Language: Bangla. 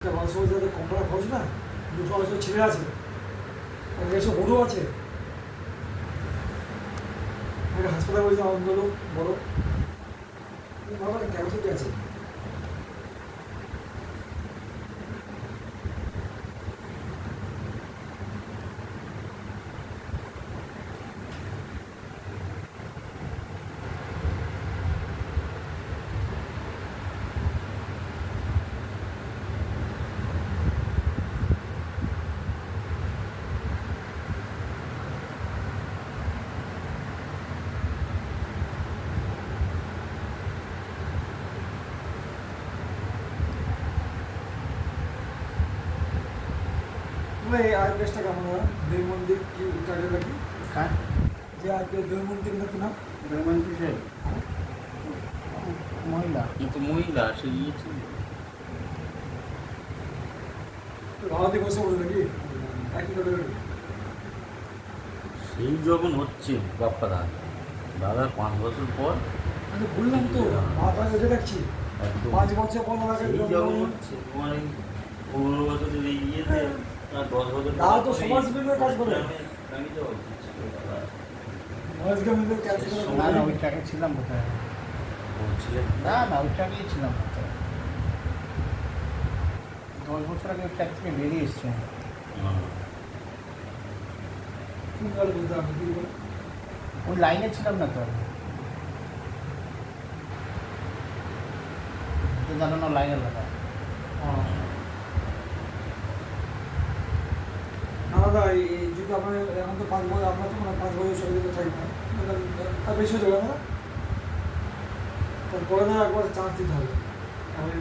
মানুষ যাদের কম টাকা খরচ না, দুটো অবশ্য ছেলে আছে, এসব গরু আছে, একটা হাসপাতাল বলছে আন্দোলন বড় বাবা ক্যাপাসিটি আছে। আইপিএসটা কেমন হয়? দুই মন্দির কি কাজে লাগি? হ্যাঁ, যে আইপিএস দুই মন্দির নাকি না? বেমান কিসের মহিলা কিন্তু মহিলা সে গিয়েছিল ভারতে বসে বলে নাকি একই করে সেই যখন হচ্ছে বাপ্পা দাদার 5 বছর পর আমি বললাম তো মাথা বেঁধে রাখছি একদম 5 বছর পর ওনাকে সেই যখন হচ্ছে তোমার এই 15 বছরের এই ইয়েতে আর 10 বছর দাদা তো সমাজ বিরোধী কাজ করে। আমি তো দাদা আজকে আমি কাজ করে না না ওই ট্রাকে ছিলাম কোথায় বলছিলেন না না ওই ট্রাকেই ছিলাম কোথায় 10 বছর আগে ওই ট্রাক থেকে বেরিয়ে এসছে কি বলে বুঝতে আমি কি বলে ওই লাইনে ছিলাম না তো তো জানো না লাইনের লাগা না দাদা এই যদি আপনার এখন তো 5 বছর আপনার তো মানে 5 বছর শরীরে থাকি না তার বেশি হয়ে যাবে না তারপরে না একবার চান্স দিতে হবে আমি